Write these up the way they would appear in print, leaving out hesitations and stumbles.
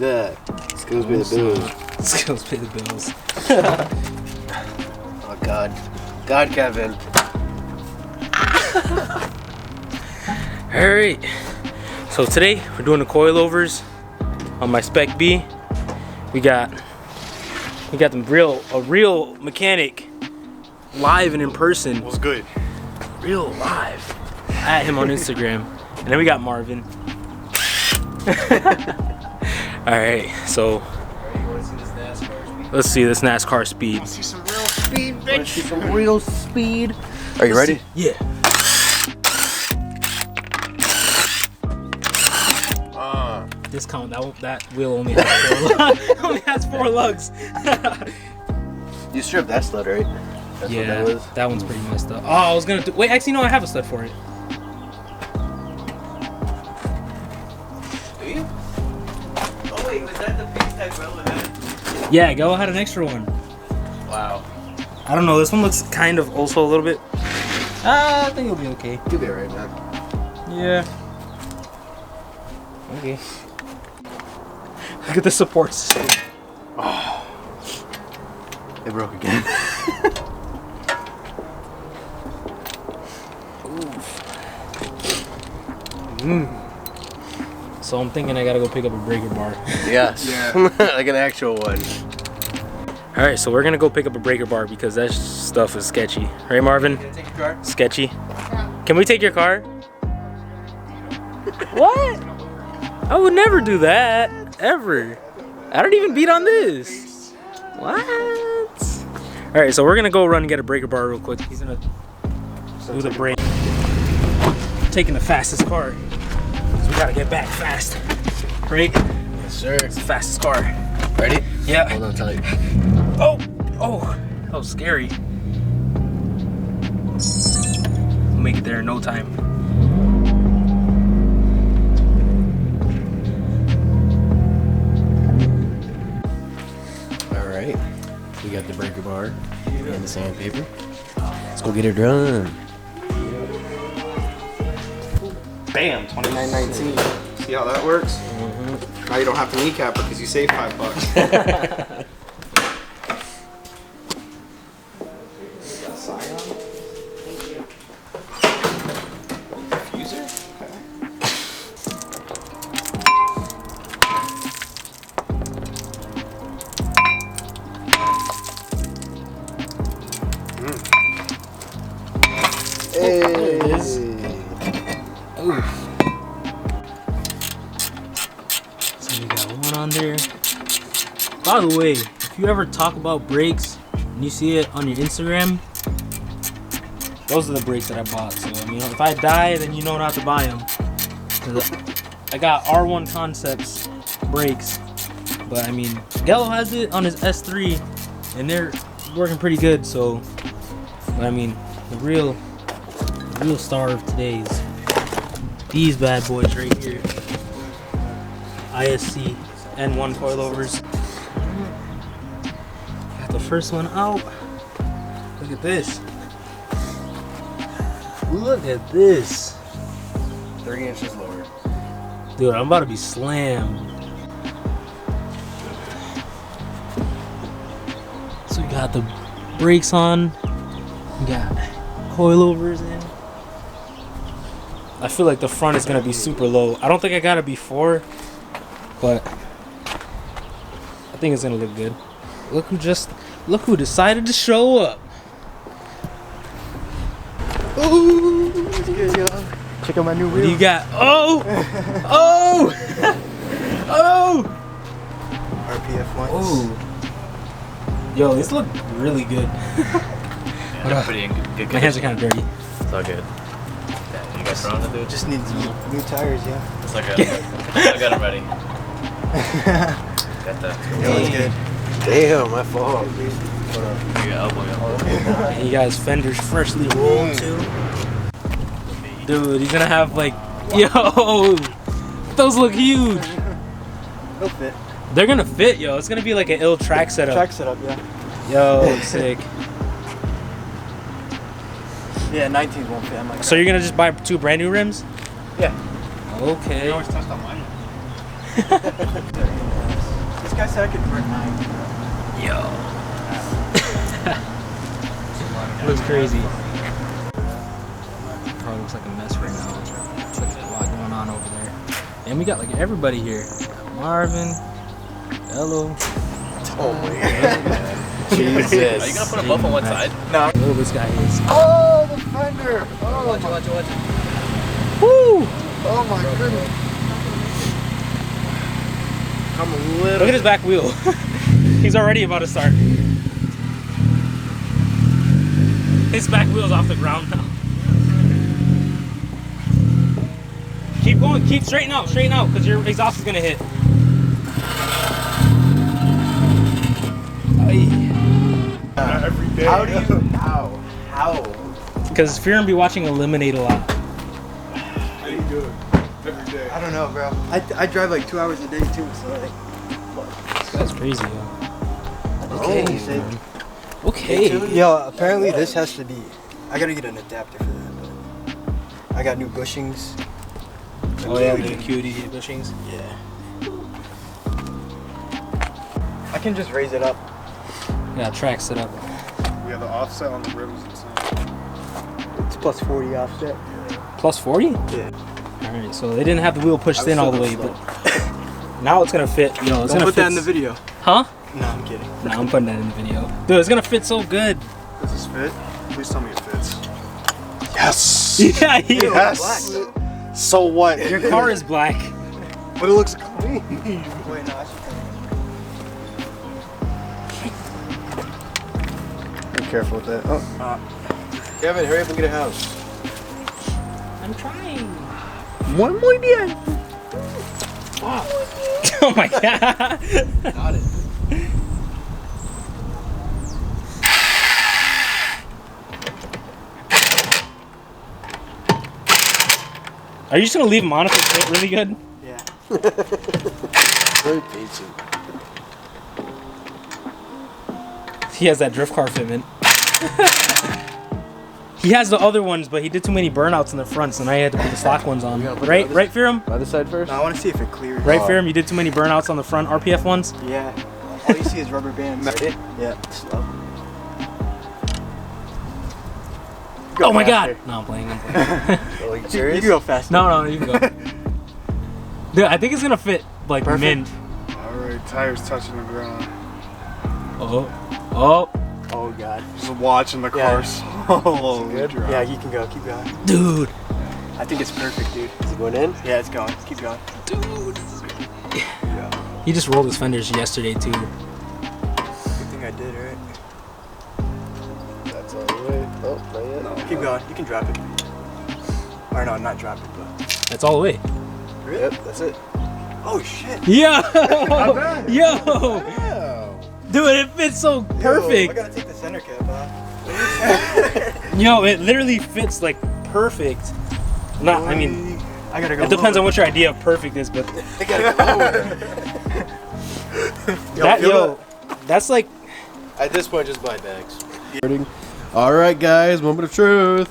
at that. Skills pay the bills. Skills pay the bills. Oh God. God, Kevin. Alright. So today we're doing the coilovers on my Spec B. We got a real mechanic live and in person. What's good? Real live. At him on Instagram. And then we got Marvin. Alright, so let's see this NASCAR speed. Let's see some real speed, bitch. Let's see some real speed. Are you ready? Yeah. Discount that wheel only has four lugs. You stripped that stud, right? That's yeah, what that was? That one's pretty messed up. Oh, I was gonna do. Wait, actually, no, I have a stud for it. Do you? Oh wait, was that the piece that Gallo had? Yeah, Gallo had an extra one. Wow. I don't know. This one looks kind of also a little bit. I think it'll be okay. You'll be alright, man. Yeah. Okay. Look at the supports. Oh. It broke again. So I'm thinking I gotta go pick up a breaker bar. Yes. Yeah. Like an actual one. Alright, so we're gonna go pick up a breaker bar because that stuff is sketchy. Right, Marvin? Can I take your car? Sketchy. Can we take your car? What? I would never do that. Ever. I don't even beat on this. What? Alright, so we're gonna go run and get a breaker bar real quick. He's gonna do the brake. Taking the fastest car. So we gotta get back fast. Right? Yes, sir. It's the fastest car. Ready? Yeah. Hold on tight. Oh! Oh! That was scary. We'll make it there in no time. Alright. We got the breaker bar and the sandpaper. Let's go get her done. Bam, 29.19. See how that works? Now you don't have to kneecap it because you save $5. There it is. Oof. So we got one on there. By the way, if you ever talk about brakes and you see it on your Instagram, those are the brakes that I bought. So I mean, if I die, then you know not to buy them. I got R1 Concepts brakes, but I mean, Gallo has it on his S3, and they're working pretty good. So, but I mean, the real star of today is these bad boys right here. ISC N1 coilovers. Got the first one out. Look at this. Look at this. 30 inches lower. Dude, I'm about to be slammed. So we got the brakes on. We got coilovers in. I feel like the front is gonna be super low. I don't think I got it before, but I think it's gonna look good. Look who decided to show up. Ooh, that's good, y'all. Check out my new What wheel. do you got? Oh! Oh! Oh! RPF ones. Oh! Yo, these look really good. Yeah, they're pretty good. My hands are kind of dirty. It's all good. Yeah, you guys throwing it, dude? Just need new tires, yeah. It's all good. I got it ready. Got that. Yeah, that's good. Damn, my fault. You got elbow. And you guys fenders freshly rolled too. Dude, he's gonna have like, yo, those look huge. They'll fit. They're gonna fit, yo. It's gonna be like an ill track setup. Track setup, yeah. Yo, sick. Yeah, 19s won't fit. I'm like, So you're gonna just buy 2 brand new rims? yeah. Okay. always touched on mine. I said I could run 9. Yo. Looks crazy. Probably looks like a mess right now. Looks like there's a lot going on over there. And we got like everybody here. Marvin, Hello. Oh my god. Jesus. Are you gonna put a buff on one side? No. Oh, this guy is. Oh, the fender. Oh, Watch it. Woo! oh my goodness. I'm a little. Look at his back wheel. He's already about to start. His back wheel's off the ground now. Keep going, keep straighten out, because your exhaust is gonna hit. Every day. How do you? How? Because Fear be watching Eliminate a lot. How do you do it? Every day. I don't know, bro. I drive like 2 hours a day too, so like. That's crazy, yo. Okay. Okay. Yo, apparently this has to be. I gotta get an adapter for that. But I got new bushings. Oh yeah, the QD bushings. Yeah. I can just raise it up. Yeah, track set up. Yeah, the offset on the rims and stuff. It's plus 40 offset. Plus 40? Yeah. Alright, so they didn't have the wheel pushed in all the way, but now it's gonna fit. You know, it's Don't gonna put fit. that in the video. Huh? No, I'm kidding. No, I'm putting that in the video. Dude, it's gonna fit so good. Does this fit? Please tell me it fits. Yes. Yeah, yeah. Yes. So what? Your car is black. But it looks clean. Wait, no, I should Be careful with that. Oh. Kevin, hurry up and get a house. I'm trying. One muy bien. Oh my god. Got it. Are you just gonna leave him on if it fit really good? Yeah. Very patient. He has that drift car fitment. He has the other ones, but he did too many burnouts in the front, so now he had to put the stock ones on. Right, right, Fearum? Other side first? No, I want to see if it clears. Right, Fearum? You did too many burnouts on the front RPF ones? Yeah. All you see is rubber bands. Ready? Yeah. Slow. Oh my god! No, I'm playing. You can go faster. No, you can go. Dude, I think it's gonna fit like Perfect. mint. Alright, tires touching the ground. Oh. Oh god. Just watching the car slowly drop. Yeah, you can go. Keep going. Dude. I think it's perfect, dude. Is it going in? Yeah, it's going. Keep going. Dude. Yeah. He just rolled his fenders yesterday too. Good thing I did, right? That's all the way. Oh, not yet. No, keep going. You can drop it. Or no, not drop it, but. That's all the way. Really? Yep, that's it. Oh shit. Yo! bad. Yo! Wow. Dude, it fits so Yo, I perfect. gotta take the center cap off. Yo, it literally fits like perfect. Not, I mean, I gotta go. it depends on what your idea of perfect is, but I gotta go lower. that's like, At this point, just buy bags. Alright, guys, moment of truth.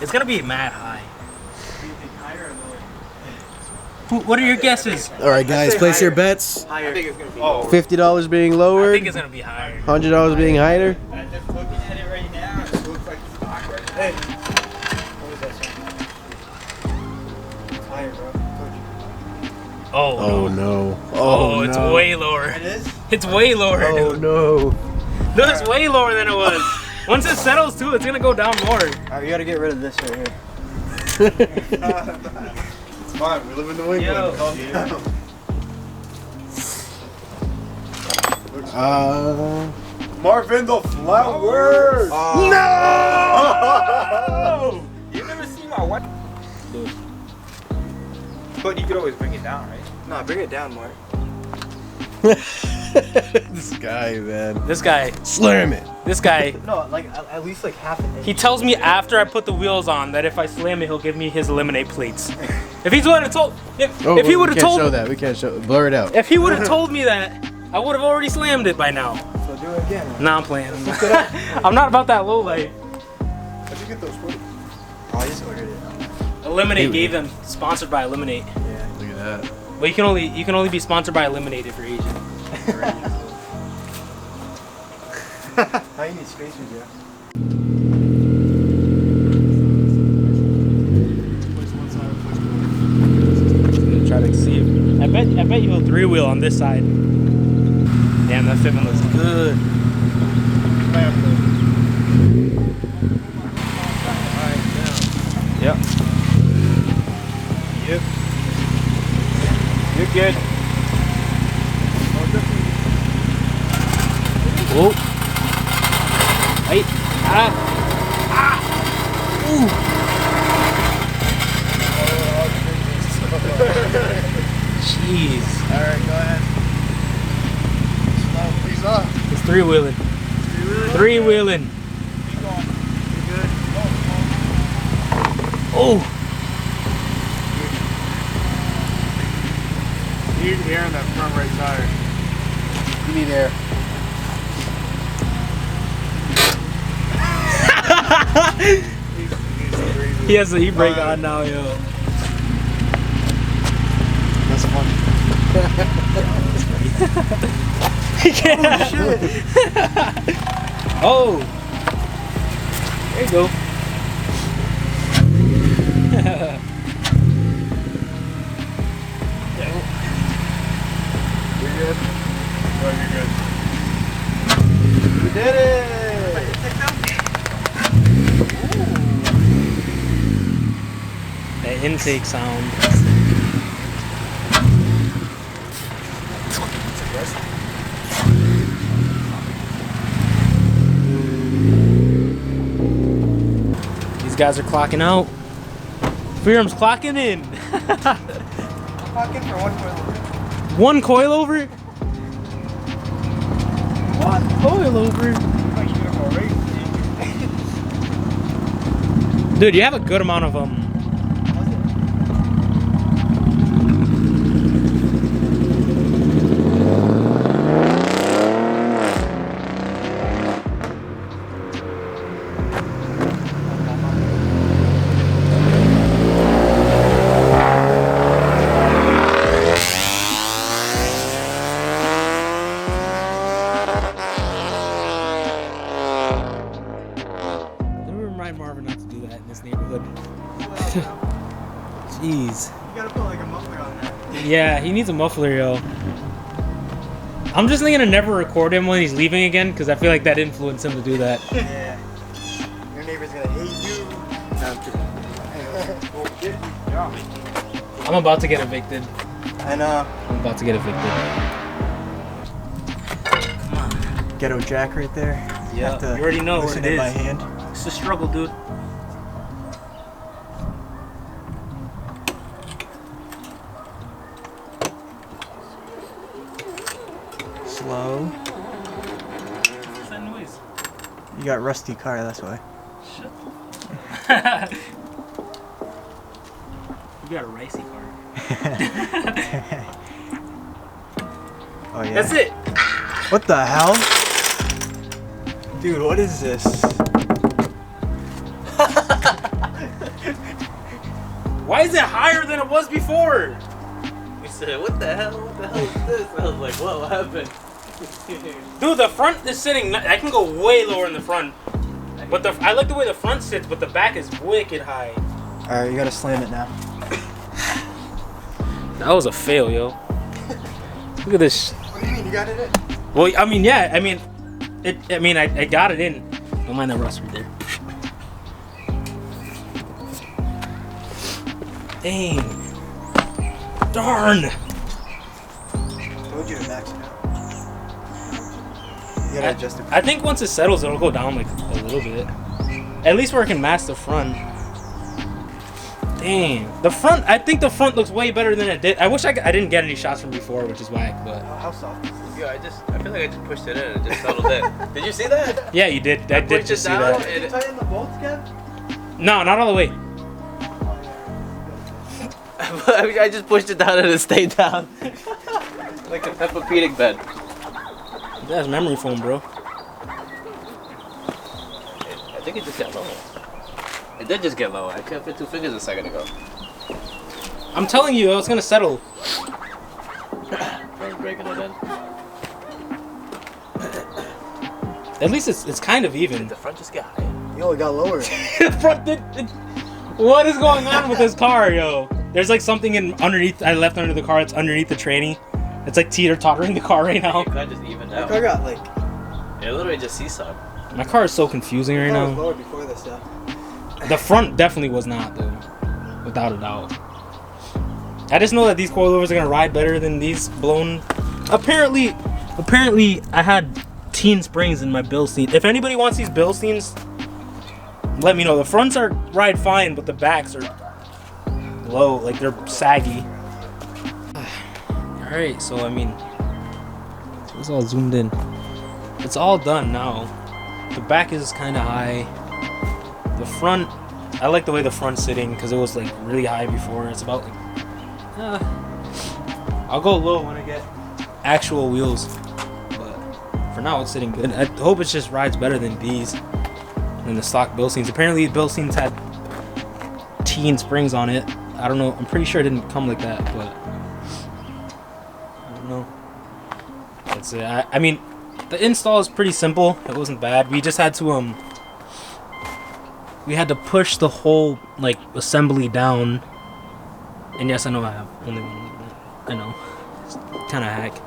it's gonna be mad high. What are your guesses? Alright, guys, say place your higher. bets. Higher. I think it's gonna be $50 being I lowered, think it's gonna be higher. $100 being higher. I'm just looking at it right now. It looks like it's awkward. Hey. What was that sound? It's higher, bro. Told you. Oh, no. Oh, it's way lower. It is? It's way lower. Oh dude. no. No, it's way lower than it was. Once it settles too, it's gonna go down more. Alright, you gotta get rid of this right here. It's fine. We live in New England. Calm down. Marvin the Flowers! No! You never seen my wife. But you could always bring it down, right? No, bring it down more. This guy, man. This guy, Slam it. this guy, No, like at least like half an inch. he tells me after I put the wheels on that if I slam it, he'll give me his eliminate plates. If he's would have told, if he would have We can't show told, that. We can't show. Blur it out. if he would have told me that, I would have already slammed it by now. So do it again. Nah, I'm playing. I'm not about that low light. How'd you get those for? Oh, I just ordered it. Eliminate gave them sponsored by Eliminate. Yeah. Look at that. But you can only be sponsored by Eliminate if you're Asian. How you need spacers, yeah? Try to see it. I bet you'll 3-wheel on this side. Damn, that fitment looks good. Yep. Yep. You're good. Whoa. Wait. Ah. Ooh. Jeez. Alright, go ahead. Slow, please up. It's 3-wheeling. 3-wheeling. Keep going. You're good. Oh. You need air in that front right tire. You need air. He has the e-brake on now, yo. That's funny. He can't. Oh, shit. Oh. There you go. You're good. Oh, you're good. We did it! That intake sound. These guys are clocking out. Freedom's clocking in. Clocking for One one coilover. coilover? What coilover? Like you're gonna go race. Dude, you have a good amount of them. Marvin not to do that in this neighborhood. Jeez. You gotta put like a muffler on that. Yeah, he needs a muffler, yo. I'm just gonna never record him when he's leaving again because I feel like that influenced him to do that. Yeah. Your neighbor's gonna hate you. I'm about to get evicted. I know. I'm about to get evicted. Ghetto Jack right there. You Yeah, have to you already know what loosen it by is. hand. It's a struggle, dude. Slow. What's that noise? You got rusty car, that's why. You got a ricey car. Oh yeah. That's it. What the hell? Dude, what is this? Why is it higher than it was before? We said, what the hell? What the hell is this? I was like, what happened? Dude, the front is sitting. I can go way lower in the front, but I like the way the front sits, but the back is wicked high. All right, you gotta slam it now. That was a fail, yo. Look at this. What do you mean? You got it in? Well, I mean, yeah. I mean, I got it in. Don't mind the rust right there. Dang. Darn. Told you to max it out. You gotta adjust it. I think once it settles, it'll go down like a little bit. At least where I can mask the front. Dang. The front, I think the front looks way better than it did. I wish I didn't get any shots from before, which is whack, but. How soft is this? Yeah, I feel like I just pushed it in and it just settled in. Did you see that? Yeah, you did. I did pushed just it see down that. Did you tighten the bolts, Kev? No, not all the way. I just pushed it down and it stayed down. Like a Peppa-Pig bed. That's memory foam, bro. I think it just got low. It did just get low. I couldn't fit 2 fingers a second ago. I'm telling you, it's gonna settle. At least it's kind of even. Did the front just get higher? Yo, it got lower. The front did. What is going on with this car, yo? There's like something underneath. I left under the car. It's underneath the tranny. It's like teeter-tottering the car right now. It could just evened out. I got like. It literally just seesawed. My car is so confusing right It was now. lower before this, yeah. The front definitely was not, though, without a doubt. I just know that these coilovers are gonna ride better than these blown. Apparently, I had teen springs in my Bilstein. If anybody wants these Bilsteins, let me know. The fronts ride fine, but the backs are low, like they're saggy. All right, so I mean, it's all zoomed in. It's all done now. The back is kind of high. The front, I like the way the front's sitting because it was like really high before. It's about like, I'll go low when I get actual wheels, but for now it's sitting good. I hope it just rides better than these, than the stock Bilsteins. Apparently Bilsteins had teen springs on it. I don't know. I'm pretty sure it didn't come like that, but I don't know. That's it. I mean, the install is pretty simple. It wasn't bad. We just had to we had to push the whole like assembly down. And yes, I know I have only one. I know, it's kind of hack,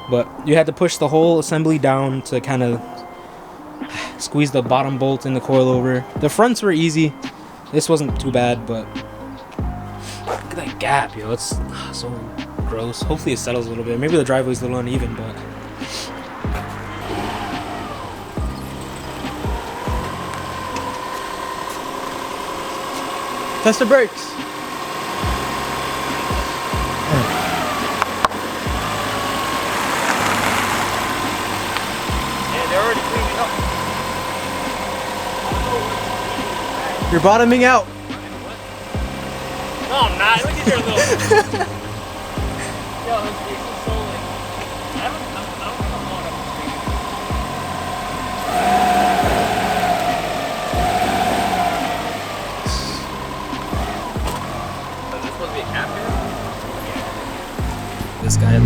but you had to push the whole assembly down to kind of squeeze the bottom bolt in the coilover. The fronts were easy. This wasn't too bad, but look at that gap, yo. It's so gross. Hopefully it settles a little bit. Maybe the driveway's a little uneven, but. Test the brakes. Yeah, they're already cleaning up. You're bottoming out. No, I'm not. Look at your little. Yo, this is so like. I don't think I'm on up the street. Is this supposed to be a cap here? This guy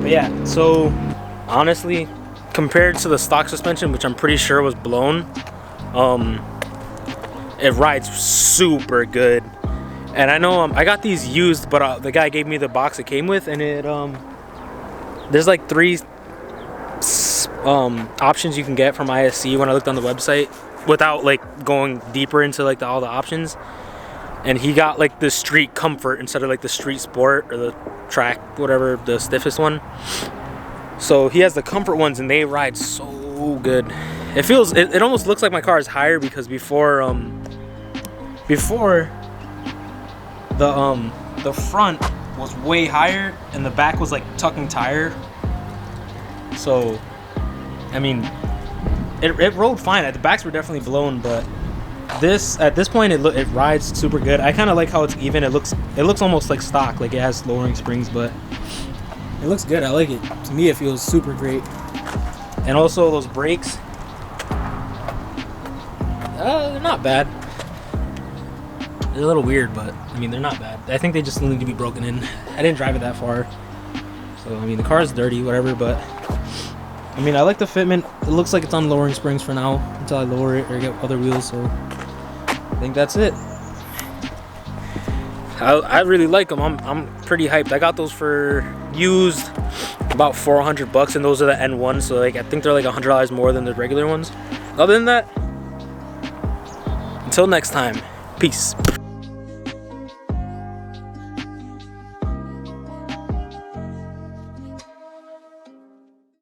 but yeah, so honestly, compared to the stock suspension, which I'm pretty sure was blown, it rides super good. And I know I got these used, but the guy gave me the box it came with, and it there's like 3 options you can get from ISC when I looked on the website without like going deeper into like all the options. And he got like the street comfort instead of like the street sport or the track, whatever, the stiffest one. So he has the comfort ones and they ride so good. It feels, it almost looks like my car is higher because before the front was way higher and the back was like tucking tire. So, I mean, it rode fine. The backs were definitely blown, but at this point it rides super good. I kind of like how it's even. It looks almost like stock, like it has lowering springs, but it looks good. I like it. To me, it feels super great. And also those brakes, they're not bad. They're a little weird, but I mean they're not bad. I think they just need to be broken in. I didn't drive it that far, so I mean the car is dirty, whatever. But I mean I like the fitment. It looks like it's on lowering springs for now until I lower it or get other wheels. So I think that's it. I really like them. I'm pretty hyped. I got those for used about $400, and those are the N1s. So like I think they're like $100 more than the regular ones. Other than that, until next time, peace.